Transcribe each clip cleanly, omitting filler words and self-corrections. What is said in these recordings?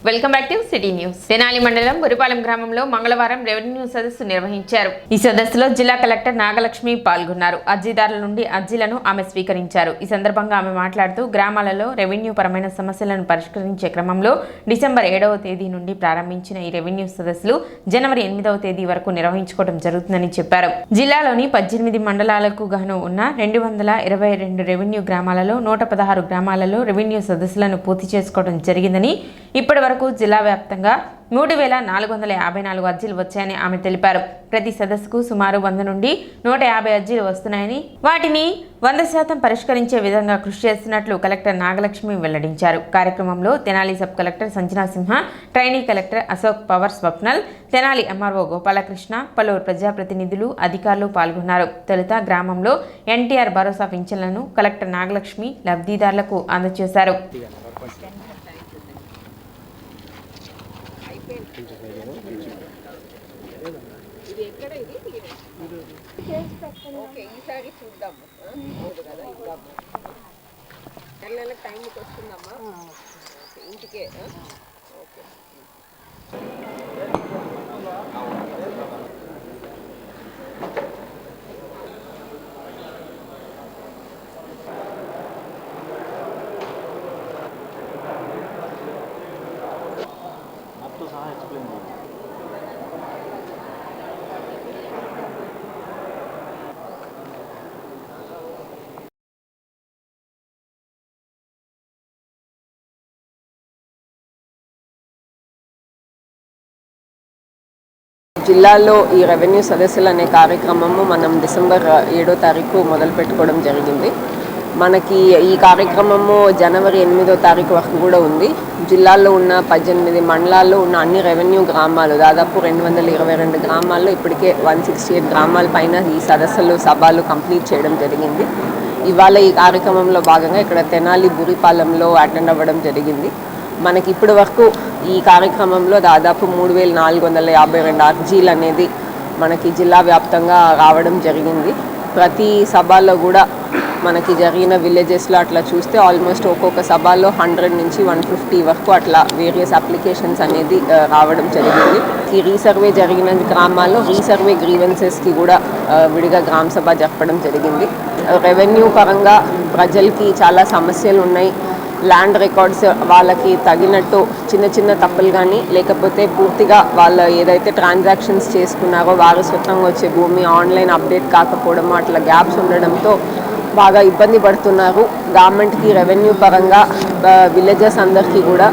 Welcome back to city news. Tenali మండలం బురిపాలెం గ్రామంలో మంగళవారం రెవెన్యూ సదస్సు నిర్వహించారు. ఈ సదస్సులో జిల్లా కలెక్టర్ నాగలక్ష్మి పాల్గొన్నారు. అర్జీదారుల నుండి అర్జీలను ఆమె స్వీకరించారు. ఈ సందర్భంగా ఆమె మాట్లాడుతూ గ్రామాలలో రెవెన్యూ పరమైన సమస్యలను పరిష్కరించే క్రమంలో డిసెంబర్ 7వ తేదీ నుండి ప్రారంభించిన ఈ రెవెన్యూ సదస్సులు జనవరి 8వ తేదీ వరకు నిర్వహించుకోవడం జరుగుతుందని చెప్పారు. జిల్లాలోని 18 మండలాలకు గాను ఉన్న 222 రెవెన్యూ గ్రామాలలో 116 గ్రామాలలో రెవెన్యూ సదస్సులను పూర్తి చేసుకోవడం జరిగిందని, ఇప్పటి వరకు జిల్లా వ్యాప్తంగా 3454 అర్జీలు వచ్చాయని ఆమె తెలిపారు. ప్రతి సదస్సుకు సుమారు 100 నుండి 150 అర్జీలు వస్తున్నాయని, వాటిని 100% పరిష్కరించే విధంగా కృషి చేస్తున్నట్లు కలెక్టర్ నాగలక్ష్మి వెల్లడించారు. కార్యక్రమంలో Tenali sub collector Sanjana Simha, trainee collector Ashok Pawar Swapnil, Tenali MRO Gopalakrishna, పలువురు ప్రజాప్రతినిధులు, అధికారులు పాల్గొన్నారు. తొలుత గ్రామంలో ఎన్టీఆర్ భరోసా పింఛన్లను కలెక్టర్ నాగలక్ష్మి లబ్ధిదారులకు అందజేశారు. ఇది ఎక్కడ ఇది ఓకే ఈసారి చూద్దాం కదా ఇద్దాం నెలలకు టైంకి వస్తుందమ్మా ఇంటికే ఓకే జిల్లాలో ఈ రెవెన్యూ సదస్సులు అనే కార్యక్రమము మనం డిసెంబర్ 7వ తారీఖు మొదలు పెట్టుకోవడం జరిగింది. మనకి ఈ కార్యక్రమము జనవరి 8వ తారీఖు వరకు కూడా ఉంది. జిల్లాలో ఉన్న 18 మండలాల్లో ఉన్న అన్ని రెవెన్యూ గ్రామాలు, దాదాపు 222 గ్రామాల్లో ఇప్పటికే 168 గ్రామాల పైన ఈ సభలు కంప్లీట్ చేయడం జరిగింది. ఇవాళ ఈ కార్యక్రమంలో భాగంగా ఇక్కడ తెనాలి బురిపాలెంలో అటెండ్ అవ్వడం జరిగింది. మనకి ఇప్పటి వరకు ఈ కార్యక్రమంలో దాదాపు 3452 అర్జీలు అనేది మనకి జిల్లా వ్యాప్తంగా రావడం జరిగింది. ప్రతి సభలో కూడా మనకి జరిగిన విలేజెస్లో అట్లా చూస్తే ఆల్మోస్ట్ ఒక్కొక్క సభలో 100 నుంచి 150 వరకు అట్లా వేరియస్ అప్లికేషన్స్ అనేది రావడం జరిగింది. ఈ రీసర్వే జరిగిన గ్రామాల్లో రీసర్వే గ్రీవెన్సెస్కి కూడా విడిగా గ్రామ సభ జరపడం జరిగింది. రెవెన్యూ పరంగా ప్రజలకి చాలా సమస్యలు ఉన్నాయి. ల్యాండ్ రికార్డ్స్ వాళ్ళకి తగినట్టు చిన్న చిన్న తప్పులు కానీ, లేకపోతే పూర్తిగా వాళ్ళు ఏదైతే ట్రాన్సాక్షన్స్ చేసుకున్నారో వారసత్వంగా వచ్చే భూమి ఆన్లైన్ అప్డేట్ కాకపోవడం, అట్లా గ్యాప్స్ ఉండడంతో బాగా ఇబ్బంది పడుతున్నారు. గవర్నమెంట్కి రెవెన్యూ పరంగా విలేజెస్ అందరికీ కూడా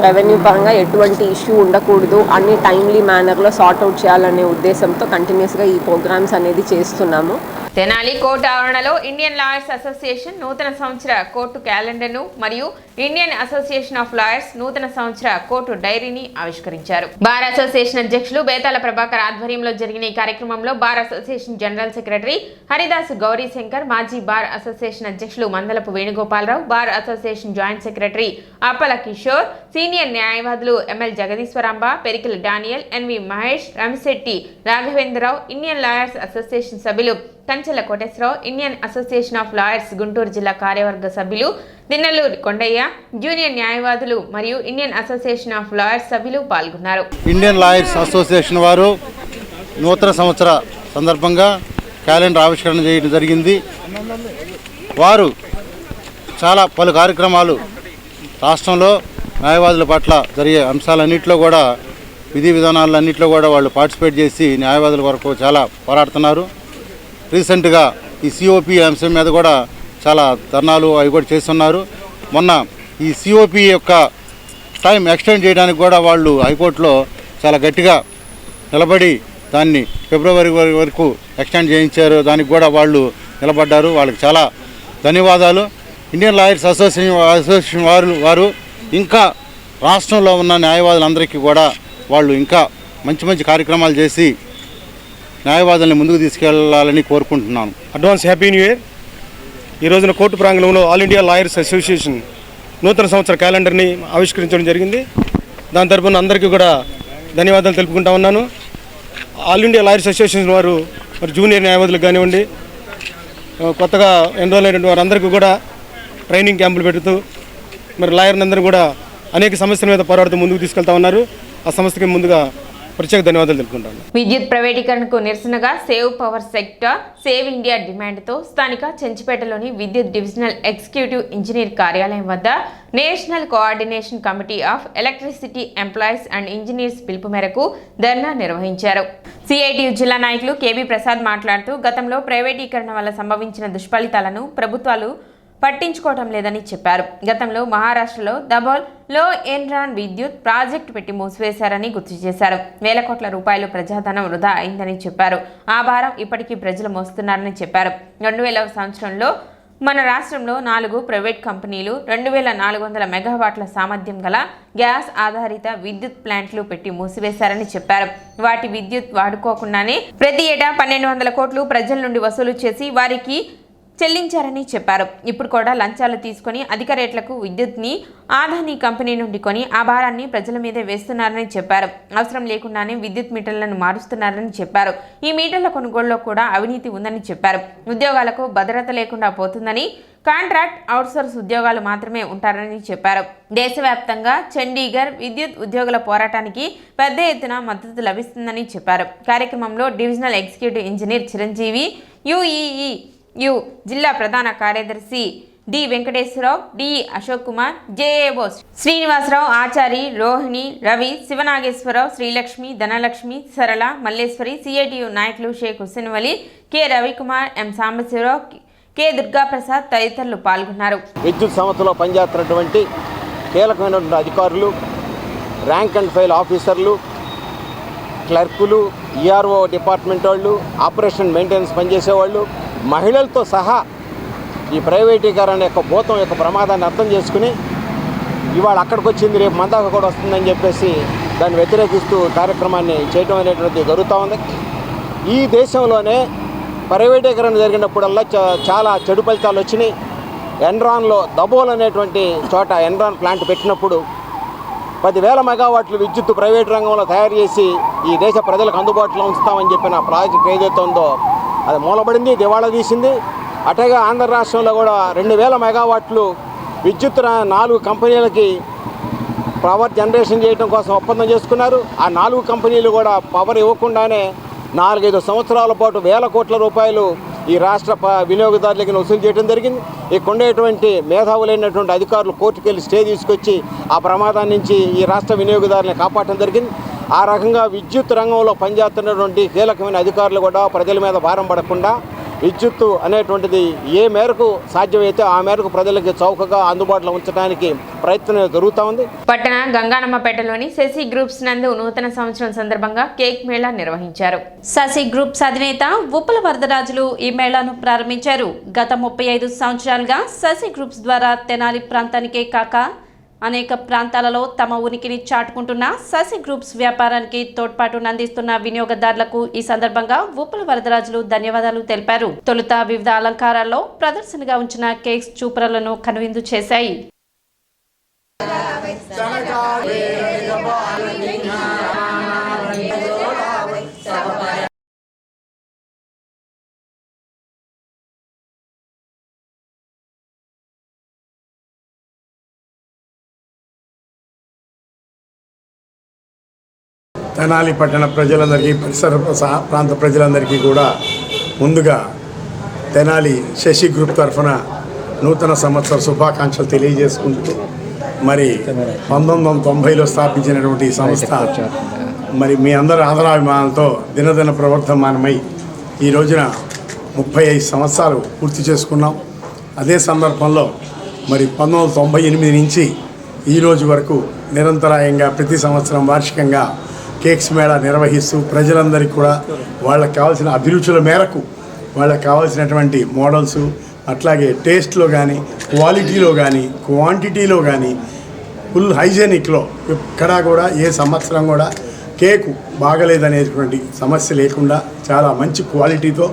రెవెన్యూ పరంగా ఎటువంటి ఇష్యూ ఉండకూడదు, అన్ని టైమ్లీ మేనర్లో సార్ట్అవుట్ చేయాలనే ఉద్దేశంతో కంటిన్యూస్గా ఈ ప్రోగ్రామ్స్ అనేది చేస్తున్నాము. తెనాలి కోర్టు ఆవరణలో ఇండియన్ లాయర్స్ అసోసియేషన్ నూతన సంవత్సర కోర్టు క్యాలెండర్ను మరియు ఇండియన్ అసోసియేషన్ ఆఫ్ లాయర్స్ నూతన సంవత్సర కోర్టు డైరీని ఆవిష్కరించారు. బార్ అసోసియేషన్ అధ్యక్షులు బేతాల ప్రభాకర్ ఆధ్వర్యంలో జరిగిన ఈ కార్యక్రమంలో bar association general secretary Haridas Gaurishankar, మాజీ బార్ అసోసియేషన్ అధ్యక్షులు Mandalapu Venugopalarao, bar association joint secretary Appala Kishore, senior న్యాయవాదులు ML Jagadeeshwaramba, Perikila Daniel, NV Mahesh, Ramisetti Raghavendrarao, Indian lawyers association సభ్యులు Kanchela Koteswararao, Indian association of lawyers Guntur జిల్లా కార్యవర్గ సభ్యులు దిన్నెల్లూరి కొండయ్య, జూనియర్ న్యాయవాదులు మరియు ఇండియన్ అసోసియేషన్ ఆఫ్ లాయర్స్ సభ్యులు పాల్గొన్నారు. ఇండియన్ లాయర్స్ అసోసియేషన్ వారు నూతన సంవత్సర సందర్భంగా క్యాలెండర్ ఆవిష్కరణ చేయడం జరిగింది. వారు చాలా పలు కార్యక్రమాలు రాష్ట్రంలో న్యాయవాదుల పట్ల జరిగే అంశాలన్నింటిలో కూడా, విధి విధానాలన్నింటిలో కూడా వాళ్ళు పార్టిసిపేట్ చేసి న్యాయవాదుల వరకు చాలా పోరాడుతున్నారు. రీసెంట్గా ఈ సిఓపి అంశం మీద కూడా చాలా ధర్నాలు అవి కూడా చేస్తున్నారు. మొన్న ఈ సిఓపి యొక్క టైం ఎక్స్టెండ్ చేయడానికి కూడా వాళ్ళు హైకోర్టులో చాలా గట్టిగా నిలబడి దాన్ని ఫిబ్రవరి వరకు ఎక్స్టెండ్ చేయించారు. దానికి కూడా వాళ్ళు నిలబడ్డారు. వాళ్ళకి చాలా ధన్యవాదాలు. ఇండియన్ లాయర్స్ అసోసియేషన్ వారు ఇంకా రాష్ట్రంలో ఉన్న న్యాయవాదులందరికీ కూడా వాళ్ళు ఇంకా మంచి మంచి కార్యక్రమాలు చేసి న్యాయవాదుల్ని ముందుకు తీసుకెళ్లాలని కోరుకుంటున్నాను. Advance happy new year. ఈ రోజున కోర్టు ప్రాంగణంలో ఆల్ ఇండియా లాయర్స్ అసోసియేషన్ నూతన సంవత్సర క్యాలెండర్ని ఆవిష్కరించడం జరిగింది. దాని తరపున అందరికీ కూడా ధన్యవాదాలు తెలుపుకుంటా ఉన్నాను. ఆల్ ఇండియా లాయర్స్ అసోసియేషన్ వారు మరి జూనియర్ న్యాయవాదులకు కానివ్వండి, కొత్తగా ఎన్రోల్ అయినటువంటి వారందరికీ కూడా ట్రైనింగ్ క్యాంపులు పెడుతూ మరి లాయర్లందరూ కూడా అనేక సమస్యల మీద పోరాడుతూ ముందుకు తీసుకెళ్తా ఉన్నారు. ఆ సంస్థకి ముందుగా ప్రత్యేక ధన్యవాదాలు తెలుపుకుంటాను. విద్యుత్ ప్రైవేటీకరణకు నిరసనగా save power sector save India డిమాండ్తో స్థానిక చెంచుపేటలోని విద్యుత్ డివిజనల్ ఎగ్జిక్యూటివ్ ఇంజనీర్ కార్యాలయం వద్ద national coordination committee of electricity employees and engineers పిలుపు మేరకు ధర్నా నిర్వహించారు. సిఐటియు జిల్లా నాయకులు కేబీ ప్రసాద్ మాట్లాడుతూ గతంలో ప్రైవేటీకరణ వల్ల సంభవించిన దుష్ఫలితాలను ప్రభుత్వాలు పట్టించుకోవడం లేదని చెప్పారు. గతంలో మహారాష్ట్రలో దబోల్ లో ఎన్రాన్ విద్యుత్ ప్రాజెక్టు పెట్టి మూసివేశారని గుర్తు చేశారు. వేల కోట్ల రూపాయలు ప్రజాధనం వృధా అయిందని చెప్పారు. ఆ భారం ఇప్పటికీ ప్రజలు మోస్తున్నారని చెప్పారు. 2000వ సంవత్సరంలో మన రాష్ట్రంలో 4 ప్రైవేట్ కంపెనీలు 2400 మెగావాట్ల సామర్థ్యం గల గ్యాస్ ఆధారిత విద్యుత్ ప్లాంట్లు పెట్టి మూసివేశారని చెప్పారు. వాటి విద్యుత్ వాడుకోకుండానే ప్రతి ఏటా 1200 కోట్లు ప్రజల నుండి వసూలు చేసి వారికి చెల్లించారని చెప్పారు. ఇప్పుడు కూడా లంచాలు తీసుకొని అధిక రేట్లకు విద్యుత్ని ఆదాని కంపెనీ నుండి కొని ఆ భారాన్ని ప్రజల మీదే వేస్తున్నారని చెప్పారు. అవసరం లేకుండానే విద్యుత్ మీటర్లను మారుస్తున్నారని చెప్పారు. ఈ మీటర్ల కొనుగోలులో కూడా అవినీతి ఉందని చెప్పారు. ఉద్యోగాలకు భద్రత లేకుండా పోతుందని, కాంట్రాక్ట్ అవుట్సోర్స్ ఉద్యోగాలు మాత్రమే ఉంటారని చెప్పారు. దేశవ్యాప్తంగా చండీగఢ్ విద్యుత్ ఉద్యోగుల పోరాటానికి పెద్ద ఎత్తున మద్దతు లభిస్తుందని చెప్పారు. కార్యక్రమంలో divisional executive engineer Chiranjeevi, UEEU జిల్లా ప్రధాన కార్యదర్శి D Venkateswararao, DE Ashok Kumar, JAO Srinivasarao, Achari, Rohini, Ravi, Sivanageswararao, Srilakshmi, Dhanalakshmi, Sarala, Malleswari, CITU నాయకులు Shaik Hussain Vali, K Ravikumar, M Sambasivarao, K Durgaprasad తదితరులు పాల్గొన్నారు. విద్యుత్ సంస్థలో పనిచేస్తున్నటువంటి కీలకమైనటువంటి అధికారులు, ర్యాంక్ అండ్ ఫైల్ ఆఫీసర్లు, క్లర్కులు, ఈఆర్ఓ డిపార్ట్మెంట్ వాళ్ళు, ఆపరేషన్ మెయింటెనెన్స్ పనిచేసేవాళ్ళు, మహిళలతో సహా ఈ ప్రైవేటీకరణ యొక్క భూతం యొక్క ప్రమాదాన్ని అర్థం చేసుకుని ఇవాళ అక్కడికి వచ్చింది రేపు మన దాకా కూడా వస్తుందని చెప్పేసి దాన్ని వ్యతిరేకిస్తూ కార్యక్రమాన్ని చేయడం అనేటువంటిది జరుగుతూ ఉంది. ఈ దేశంలోనే ప్రైవేటీకరణ జరిగినప్పుడల్లా చాలా చెడు ఫలితాలు వచ్చినాయి. ఎన్రాన్లో దబోల్ అనేటువంటి చోట ఎన్రాన్ ప్లాంట్ పెట్టినప్పుడు 10,000 మెగావాట్లు విద్యుత్ ప్రైవేట్ రంగంలో తయారు చేసి ఈ దేశ ప్రజలకు అందుబాటులో ఉంచుతామని చెప్పిన ప్రాజెక్ట్ ఏదైతే ఉందో అది మూలబడింది, దివాళా తీసింది. అటేగా ఆంధ్ర రాష్ట్రంలో కూడా 2,000 మెగావాట్లు విద్యుత్ 4 కంపెనీలకి పవర్ జనరేషన్ చేయడం కోసం ఒప్పందం చేసుకున్నారు. ఆ 4 కంపెనీలు కూడా పవర్ ఇవ్వకుండానే 4-5 సంవత్సరాల పాటు వేల కోట్ల రూపాయలు ఈ రాష్ట్ర వినియోగదారులకి వసూలు చేయడం జరిగింది. ఇక్కడ ఉండేటువంటి మేధావులైనటువంటి అధికారులు కోర్టుకు వెళ్ళి స్టే తీసుకొచ్చి ఆ ప్రమాదాన్ని నుంచి ఈ రాష్ట్ర వినియోగదారులను కాపాడటం జరిగింది. ఆ రకంగా విద్యుత్ రంగంలో పనిచేస్తున్నటువంటి కీలకమైన అధికారులు కూడా ప్రజల మీద భారం పడకుండా విద్యుత్తు అనేటువంటిది ఏ మేరకు సాధ్యమైతే ఆ మేరకు ప్రజలకి చౌకగా అందుబాటులో ఉంచడానికి ప్రయత్నం జరుగుతూ ఉంది. పట్టణ గంగానమ్మపేటలోని శశి గ్రూప్స్ నందు నూతన సంవత్సరం సందర్భంగా కేక్ మేళా నిర్వహించారు. శశి గ్రూప్స్ అధినేత ఉప్పల వరదరాజులు ఈ మేళాను ప్రారంభించారు. గత 35 సంవత్సరాలుగా శశి గ్రూప్స్ ద్వారా తెనాలి ప్రాంతానికే కాక అనేక ప్రాంతాలలో తమ ఉనికిని చాటుకుంటున్న శశి గ్రూప్స్ వ్యాపారానికి తోడ్పాటును అందిస్తున్న వినియోగదారులకు ఈ సందర్భంగా ఉప్పల వరదరాజులు ధన్యవాదాలు తెలిపారు. తొలుత వివిధ అలంకారాల్లో ప్రదర్శనగా ఉంచిన కేక్స్ చూపరలను కనువిందు చేశాయి. తెనాలి పట్టణ ప్రజలందరికీ, పరిసర ప్రాంత ప్రజలందరికీ కూడా ముందుగా తెనాలి శశి గ్రూప్ తరఫున నూతన సంవత్సర శుభాకాంక్షలు తెలియజేసుకుంటూ, మరి 1990లో స్థాపించినటువంటి ఈ సంస్థ మరి మీ అందరి ఆదరాభిమానాలతో దినదిన ప్రవర్ధమానమై ఈ రోజున 35 సంవత్సరాలు పూర్తి చేసుకున్నాం. అదే సందర్భంలో మరి 1998 నుంచి ఈ రోజు వరకు నిరంతరాయంగా ప్రతి సంవత్సరం వార్షికంగా కేక్స్ మేళా నిర్వహిస్తూ ప్రజలందరికీ కూడా వాళ్ళకి కావాల్సిన అభిరుచుల మేరకు వాళ్ళకి కావాల్సినటువంటి మోడల్స్, అట్లాగే టేస్ట్లో కానీ, క్వాలిటీలో కానీ, క్వాంటిటీలో కానీ ఫుల్ హైజెనిక్లో ఎక్కడా కూడా ఏ సంవత్సరం కూడా కేకు బాగలేదనేటువంటి సమస్య లేకుండా చాలా మంచి క్వాలిటీతో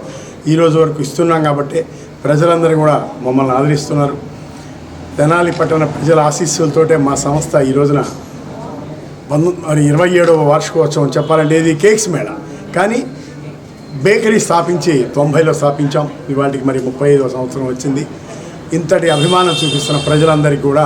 ఈరోజు వరకు ఇస్తున్నాం. కాబట్టి ప్రజలందరూ కూడా మమ్మల్ని ఆదరిస్తున్నారు. తెనాలి పట్టణ ప్రజల ఆశీస్సులతోటే మా సంస్థ ఈ రోజున 27వ వార్షికోత్సవం చెప్పాలంటే ఇది కేక్స్ మేళా, కానీ బేకరీ స్థాపించి 90లో స్థాపించాం. ఇవాటికి మరి 35వ సంవత్సరం వచ్చింది. ఇంతటి అభిమానం చూపిస్తున్న ప్రజలందరికీ కూడా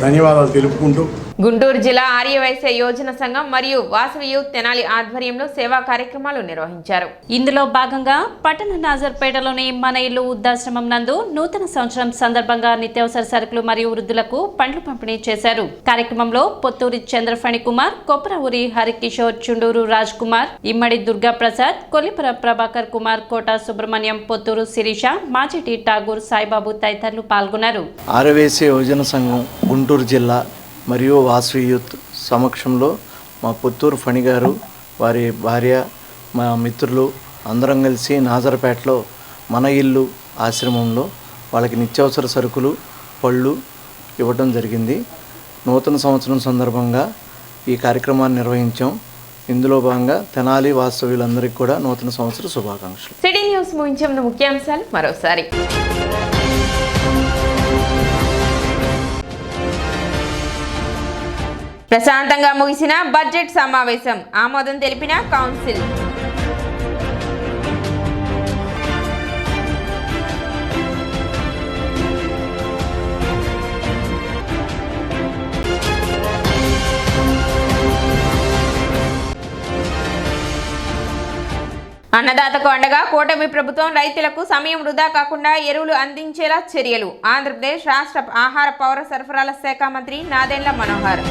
ధన్యవాదాలు తెలుపుకుంటూ గుంటూరు జిల్లా ఆర్యవైశ్య యోజన సంఘం మరియు వాసవి యూత్ తెనాలి ఆధ్వర్యంలో సేవా కార్యక్రమాలు నిర్వహించారు. ఇందులో భాగంగా పట్టణ నాజర్పేటలోని మన ఇల్లు వృద్ధాశ్రమం నందు నూతన సంవత్సరం సందర్భంగా నిత్యావసర సరుకులు మరియు వృద్ధులకు పండ్లు పంపిణీ చేశారు. కార్యక్రమంలో పొత్తూరి చంద్రఫణి కుమార్, కొప్పరూరి హరికిషోర్, చుండూరు రాజ్ కుమార్, ఇమ్మడి దుర్గా ప్రసాద్, కొల్లిపుర ప్రభాకర్ కుమార్, కోట సుబ్రహ్మణ్యం, పొత్తూరు శిరీష, మాజిటి ఠాగూర్, సాయిబాబు తదితరులు పాల్గొన్నారు. ఆర్యవైశ్య యోజన సంఘం గుంటూరు జిల్లా మరియు వాసవి యూత్ సమక్షంలో మా పుత్తూరు ఫణి గారు, వారి భార్య, మా మిత్రులు అందరం కలిసి నాజర్పేటలో మన ఇల్లు ఆశ్రమంలో వాళ్ళకి నిత్యావసర సరుకులు, పళ్ళు ఇవ్వడం జరిగింది. నూతన సంవత్సరం సందర్భంగా ఈ కార్యక్రమాన్ని నిర్వహించాం. ఇందులో భాగంగా తెనాలి వాస్తవ్యులందరికీ కూడా నూతన సంవత్సర శుభాకాంక్షలు. సిటీ న్యూస్ ముగించే ముందు ముఖ్యాంశాలు మరోసారి. ప్రశాంతంగా ముగిసిన బడ్జెట్ సమావేశం, ఆమోదం తెలిపిన కౌన్సిల్. అన్నదాతకు అండగా కూటమి ప్రభుత్వం రైతులకు సమయం వృధా కాకుండా ఎరువులు అందించేలా చర్యలు. ఆంధ్రప్రదేశ్ రాష్ట్ర ఆహార పౌర సరఫరాల శాఖ మంత్రి నాదెండ్ల మనోహర్.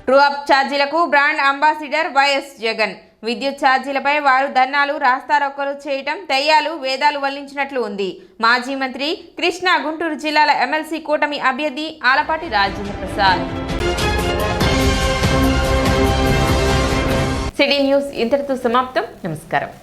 ట్రూ అప్ ఛార్జీలకు బ్రాండ్ అంబాసిడర్ వైఎస్ జగన్. విద్యుత్ ఛార్జీలపై వారు ధర్నాలు, రాస్తారోకోలు చేయటం దెయ్యాలు వేదాలు వల్లించినట్లు ఉంది. మాజీ మంత్రి కృష్ణ, గుంటూరు జిల్లాల ఎమ్మెల్సీ కూటమి అభ్యర్థి ఆలపాటి రాజేంద్ర ప్రసాద్. సిటీ న్యూస్ ఇంతటితో సమాప్తం. నమస్కారం.